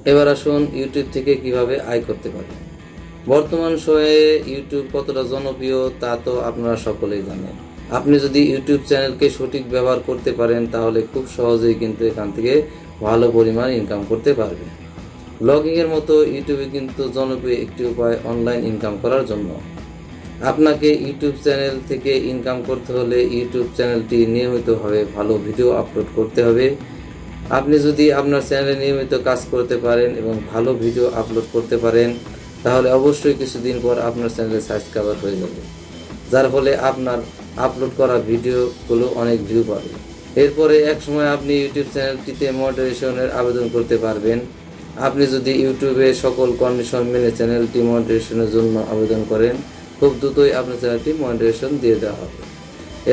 এবার আসুন ইউটিউব থেকে কিভাবে আয় করতে পারেন। বর্তমান সময়ে ইউটিউব কতটা জনপ্রিয় তা তো আপনারা সকলেই জানেন। আপনি যদি ইউটিউব চ্যানেলকে সঠিক ব্যবহার করতে পারেন তাহলে খুব সহজেই কিন্তু এখান থেকে ভালো পরিমাণ ইনকাম করতে পারবেন। ব্লগিংয়ের মতো ইউটিউবে কিন্তু জনপ্রিয় একটি উপায় অনলাইন ইনকাম করার জন্য। আপনাকে ইউটিউব চ্যানেল থেকে ইনকাম করতে হলে ইউটিউব চ্যানেলটি নিয়মিতভাবে ভালো ভিডিও আপলোড করতে হবে। আপনি যদি আপনার চ্যানেলে নিয়মিত কাজ করতে পারেন এবং ভালো ভিডিও আপলোড করতে পারেন তাহলে অবশ্যই কিছুদিন পর আপনার চ্যানেলে সাবস্ক্রাইবার হয়ে যাবে, যার ফলে আপনার আপলোড করা ভিডিওগুলো অনেক ভিউ পাবে। এরপরে একসময় আপনি ইউটিউব চ্যানেলটিতে মনিটাইজেশনের আবেদন করতে পারবেন। আপনি যদি ইউটিউবে সকল কন্ডিশন মেনে চ্যানেলটি মনিটাইজেশনের জন্য আবেদন করেন খুব দ্রুতই আপনার চ্যানেলটি মনিটাইজেশন দিয়ে দেওয়া হবে।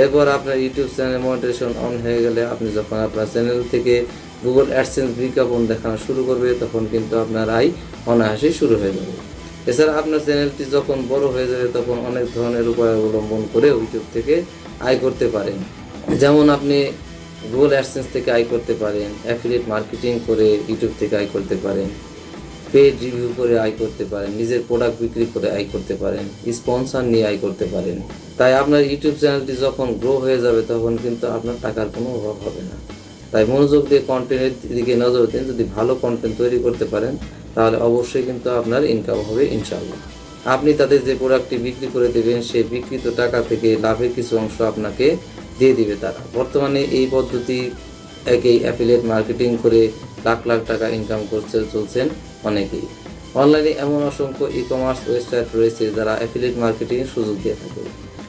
এরপর আপনার ইউটিউব চ্যানেল মনিটাইজেশন অন হয়ে গেলে আপনি যখন আপনার চ্যানেল থেকে গুগল অ্যাডসেন্স বিজ্ঞাপন দেখানো শুরু করবে তখন কিন্তু আপনার আয় অনায়াসেই শুরু হয়ে যাবে। এছাড়া আপনার চ্যানেলটি যখন বড় হয়ে যাবে তখন অনেক ধরনের উপায় অবলম্বন করে ইউটিউব থেকে আয় করতে পারেন। যেমন আপনি গুগল অ্যাডসেন্স থেকে আয় করতে পারেন, অ্যাফিলিয়েট মার্কেটিং করে ইউটিউব থেকে আয় করতে পারেন, পেড রিভিউ করে আয় করতে পারেন, নিজের প্রোডাক্ট বিক্রি করে আয় করতে পারেন, স্পন্সর নিয়ে আয় করতে পারেন। তাই আপনার ইউটিউব চ্যানেলটি যখন গ্রো হয়ে যাবে তখন কিন্তু আপনার টাকার কোনো অভাব হবে না। তাই মনোযোগ দিয়ে কন্টেন্টের দিকে নজর দিন। যদি ভালো কন্টেন্ট তৈরি করতে পারেন তাহলে অবশ্যই কিন্তু আপনার ইনকাম হবে ইনশাআল্লাহ। আপনি তাদের যে প্রোডাক্টটি বিক্রি করে দেবেন সেই বিক্রিত টাকা থেকে লাভের কিছু অংশ আপনাকে দিয়ে দিবে তারা। বর্তমানে এই পদ্ধতি একেই অ্যাফিলিয়েট মার্কেটিং করে লাখ লাখ টাকা ইনকাম চলছেন অনেকেই। অনলাইনে এমন অসংখ্য ই কমার্স ওয়েবসাইট রয়েছে যারা অ্যাফিলিয়েট মার্কেটিংয়ের সুযোগ দিয়ে থাকে।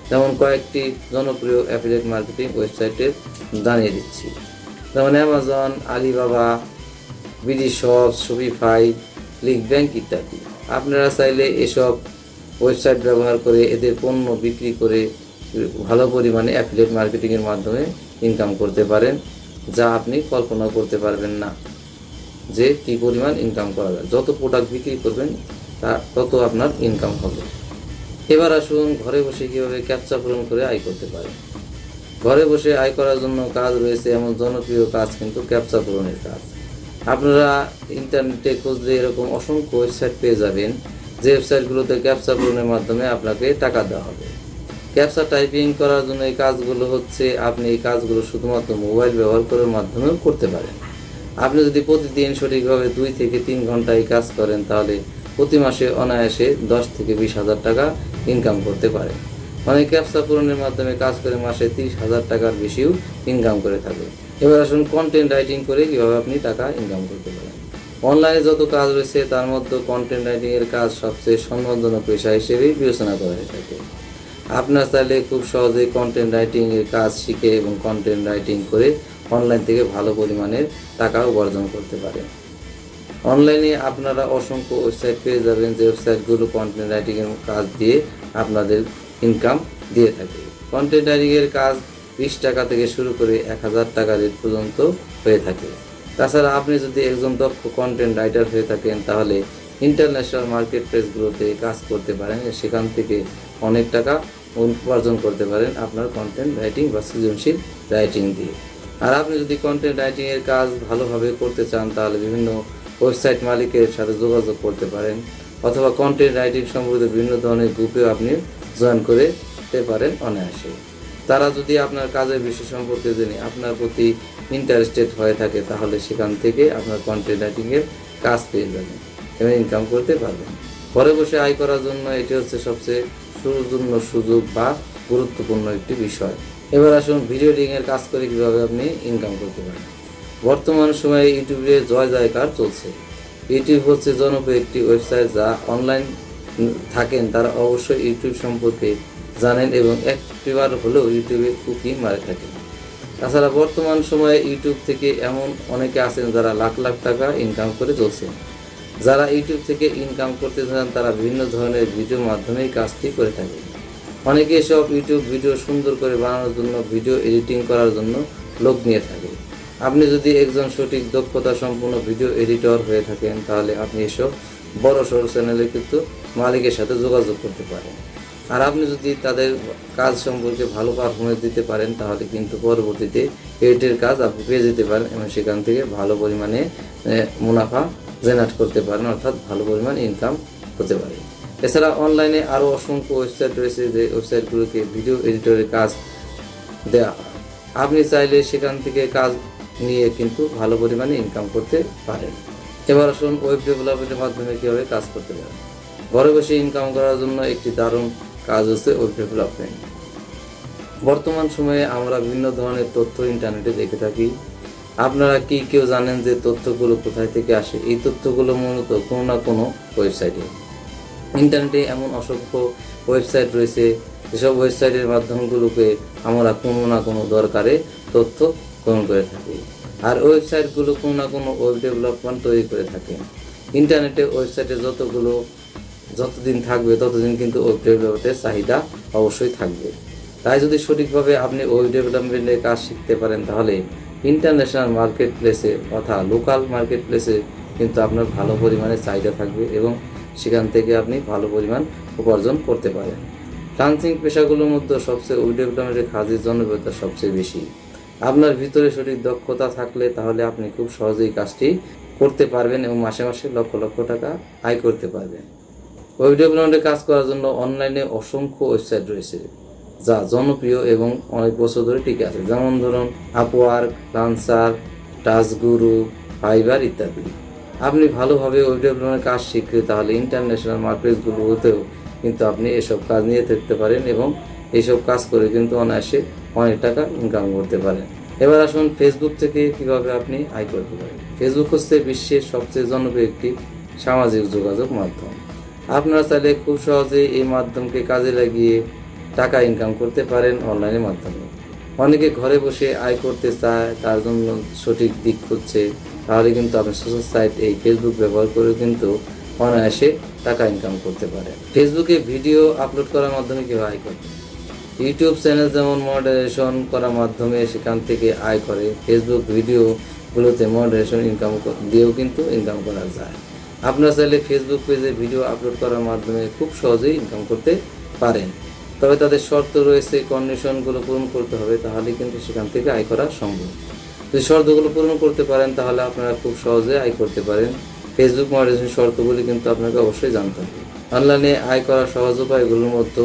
যেমন কয়েকটি জনপ্রিয় অ্যাফিলিয়েট মার্কেটিং ওয়েবসাইটের জানিয়ে দিচ্ছি, যেমন Amazon, Alibaba, BD shop, Shopify, click bank ইত্যাদি। আপনারা চাইলে এসব ওয়েবসাইট ব্যবহার করে এদের পণ্য বিক্রি করে ভালো পরিমাণে অ্যাফিলিয়েট মার্কেটিংয়ের মাধ্যমে ইনকাম করতে পারেন, যা আপনি কল্পনা করতে পারবেন না যে কী পরিমাণ ইনকাম করা যায়। যত প্রোডাক্ট বিক্রি করবেন তত আপনার ইনকাম হবে। এবার আসুন ঘরে বসে কীভাবে ক্যাপচা পূরণ করে আয় করতে পারেন। ঘরে বসে আয় করার জন্য কাজ রয়েছে এমন জনপ্রিয় কাজ কিন্তু ক্যাপচা পূরণের কাজ। আপনারা ইন্টারনেটে খুঁজলে এরকম অসংখ্য ওয়েবসাইট পেয়ে যাবেন যে ওয়েবসাইটগুলোতে ক্যাপচা পূরণের মাধ্যমে আপনাকে টাকা দেওয়া হবে। ক্যাপচা টাইপিং করার জন্য এই কাজগুলো হচ্ছে আপনি এই কাজগুলো শুধুমাত্র মোবাইল ব্যবহার করার মাধ্যমেও করতে পারেন। আপনি যদি প্রতিদিন সঠিকভাবে 2 থেকে 3 ঘন্টা এই কাজ করেন তাহলে প্রতি মাসে অনায়াসে 10 থেকে 20,000 টাকা ইনকাম করতে পারেন। অনেক ক্যাপচা পূরণের মাধ্যমে কাজ করে মাসে 30,000 টাকার বেশিও ইনকাম করে থাকে। এবার আসুন কন্টেন্ট রাইটিং করে কীভাবে আপনি টাকা ইনকাম করতে পারেন। অনলাইনে যত কাজ রয়েছে তার মধ্যে কন্টেন্ট রাইটিংয়ের কাজ সবচেয়ে সম্মানজনক পেশা হিসেবেই বিবেচনা করা হয়ে থাকে। আপনার চাইলে খুব সহজেই কন্টেন্ট রাইটিংয়ের কাজ শিখে এবং কন্টেন্ট রাইটিং করে অনলাইন থেকে ভালো পরিমাণের টাকা উপার্জন করতে পারেন। অনলাইনে আপনারা অসংখ্য ওয়েবসাইট পেয়ে যাবেন যে ওয়েবসাইটগুলো কন্টেন্ট রাইটিংয়ের কাজ দিয়ে আপনাদের ইনকাম দিয়ে থাকে। কন্টেন্ট রাইটিংয়ের কাজ 20 টাকা থেকে শুরু করে 1,000 টাকা রেট পর্যন্ত হয়ে থাকে। তাছাড়া আপনি যদি একজন দক্ষ কন্টেন্ট রাইটার হয়ে থাকেন তাহলে ইন্টারন্যাশনাল মার্কেট প্লেসগুলোতে কাজ করতে পারেন, সেখান থেকে অনেক টাকা উপার্জন করতে পারেন আপনার কন্টেন্ট রাইটিং বা সৃজনশীল রাইটিং দিয়ে। আর আপনি যদি কন্টেন্ট রাইটিংয়ের কাজ ভালোভাবে করতে চান তাহলে বিভিন্ন ওয়েবসাইট মালিকের সাথে যোগাযোগ করতে পারেন, অথবা কন্টেন্ট রাইটিং সম্পর্কিত বিভিন্ন ধরনের গ্রুপেও আপনি জয়েন করতে পারেন অনায়াসে। তারা যদি আপনার কাজের বিষয় সম্পর্কে জেনে আপনার প্রতি ইন্টারেস্টেড হয়ে থাকে তাহলে সেখান থেকে আপনার কন্টেন্ট রাইটিংয়ের কাজ পেয়ে যাবেন এবং ইনকাম করতে পারবেন। ঘরে বসে আয় করার জন্য এটি হচ্ছে সবচেয়ে সুজন্য সুযোগ বা গুরুত্বপূর্ণ একটি বিষয়। এবার আসুন ভিডিও এডিটিংয়ের কাজ করে কীভাবে আপনি ইনকাম করতে পারেন। বর্তমান সময়ে ইউটিউবে জয় জয়কার চলছে। ইউটিউব হচ্ছে জনপ্রিয় একটি ওয়েবসাইট, যা অনলাইন থাকেন তারা অবশ্যই ইউটিউব সম্পর্কে জানেন এবং একবার হলেও ইউটিউবে কুকি মারে থাকেন। তাছাড়া বর্তমান সময়ে ইউটিউব থেকে এমন অনেকে আছেন যারা লাখ লাখ টাকা ইনকাম করে চলছেন। যারা ইউটিউব থেকে ইনকাম করতে চান তারা বিভিন্ন ধরনের ভিডিওর মাধ্যমেই কাজটি করে থাকে। অনেকে এসব ইউটিউব ভিডিও সুন্দর করে বানানোর জন্য ভিডিও এডিটিং করার জন্য লোক নিয়ে থাকে। আপনি যদি একজন সঠিক দক্ষতা সম্পন্ন ভিডিও এডিটর হয়ে থাকেন তাহলে আপনি এসব বড় সড়ো চ্যানেলে কিন্তু মালিকের সাথে যোগাযোগ করতে পারেন। আর আপনি যদি তাদের কাজ সম্পর্কে ভালো পারফরমেন্স দিতে পারেন তাহলে কিন্তু পরবর্তীতে এডিটের কাজ আপনি পেয়ে যেতে পারেন এবং সেখান থেকে ভালো পরিমাণে মুনাফা জেনারেট করতে পারেন, অর্থাৎ ভালো পরিমাণ ইনকাম হতে পারে। এছাড়া অনলাইনে আরও অসংখ্য ওয়েবসাইট রয়েছে, যে ওয়েবসাইটগুলোকে ভিডিও এডিটরের কাজ দেওয়া হয়। আপনি চাইলে সেখান থেকে কাজ নিয়ে কিন্তু ভালো পরিমাণে ইনকাম করতে পারেন। এবার আসুন ওয়েব ডেভেলপমেন্টের মাধ্যমে কীভাবে কাজ করতে পারেন। ঘরে বসে ইনকাম করার জন্য একটি দারুণ কাজ হচ্ছে ওয়েব ডেভেলপমেন্ট। বর্তমান সময়ে আমরা বিভিন্ন ধরনের তথ্য ইন্টারনেটে দেখে থাকি। আপনারা কি কেউ জানেন যে তথ্যগুলো কোথায় থেকে আসে? এই তথ্যগুলো মূলত কোনো না কোনো ওয়েবসাইটে, ইন্টারনেটে এমন অসংখ্য ওয়েবসাইট রয়েছে, যেসব ওয়েবসাইটের মাধ্যমগুলোকে আমরা কোনো না কোনো দরকারে তথ্য গ্রহণ করে থাকি। আর ওয়েবসাইটগুলো কোনো না কোনো ওয়েব ডেভেলপমেন্ট তৈরি করে থাকে। ইন্টারনেটে ওয়েবসাইটে যতদিন থাকবে ততদিন কিন্তু ওয়েব ডেভেলপমেন্টের চাহিদা অবশ্যই থাকবে। তাই যদি সঠিকভাবে আপনি ওয়েব ডেভেলপমেন্টের কাজ শিখতে পারেন, তাহলে ইন্টারন্যাশনাল মার্কেট প্লেসে অর্থাৎ লোকাল মার্কেট প্লেসে কিন্তু আপনার ভালো পরিমাণে চাহিদা থাকবে এবং সেখান থেকে আপনি ভালো পরিমাণ উপার্জন করতে পারেন। ফ্রিল্যান্সিং পেশাগুলোর মধ্যে সবচেয়ে ওয়েব ডেভেলপমেন্টের কাজের জনপ্রিয়তা সবচেয়ে বেশি। আপনার ভিতরে সঠিক দক্ষতা থাকলে তাহলে আপনি খুব সহজেই কাজটি করতে পারবেন এবং মাসে মাসে লক্ষ লক্ষ টাকা আয় করতে পারবেন। ওয়েব ডেভেলপমেন্টে কাজ করার জন্য অনলাইনে অসংখ্য ওয়েবসাইট রয়েছে, যা জনপ্রিয় এবং অনেক বছর ধরে টিকে আছে। যেমন ধরুন আপওয়ার্ক, ফ্রিল্যান্সার, টাচগুরু, ফাইবার ইত্যাদি। আপনি ভালোভাবে ওয়েব ডেভেলপমেন্টের কাজ শিখলে তাহলে ইন্টারন্যাশনাল মার্কেটগুলোতেও কিন্তু আপনি এসব কাজ নিয়ে থাকতে পারেন এবং এইসব কাজ করে কিন্তু অনায়াসে অনেক টাকা ইনকাম করতে পারেন। এবার আসুন ফেসবুক থেকে কিভাবে আপনি আয় করতে পারেন। ফেসবুক হচ্ছে বিশ্বের সবচেয়ে জনপ্রিয় একটি সামাজিক যোগাযোগ মাধ্যম। আপনারা চাইলে খুব সহজেই এই মাধ্যমকে কাজে লাগিয়ে টাকা ইনকাম করতে পারেন অনলাইনের মাধ্যমে। অনেকে ঘরে বসে আয় করতে চায়, তার জন্য সঠিক দিক খুঁজছে, তাহলে কিন্তু আপনি সোশ্যাল সাইট এই ফেসবুক ব্যবহার করে কিন্তু অনায়াসে টাকা ইনকাম করতে পারেন। ফেসবুকে ভিডিও আপলোড করার মাধ্যমে কীভাবে আয় করবেন? ইউটিউব চ্যানেল যেমন মডারেশন করার মাধ্যমে সেখান থেকে আয় করে, ফেসবুক ভিডিওগুলোতে মডারেশন ইনকাম দিয়েও কিন্তু ইনকাম করা যায়। আপনারা চাইলে ফেসবুক পেজে ভিডিও আপলোড করার মাধ্যমে খুব সহজেই ইনকাম করতে পারেন। তবে তাদের শর্ত রয়েছে, কন্ডিশনগুলো পূরণ করতে হবে, তাহলে কিন্তু সেখান থেকে আয় করা সম্ভব। যদি শর্তগুলো পূরণ করতে পারেন তাহলে আপনারা খুব সহজে আয় করতে পারেন। ফেসবুক মডারেশন শর্তগুলি কিন্তু আপনাকে অবশ্যই জানতে হবে। অনলাইনে আয় করার সহজ উপায়গুলোর মধ্যে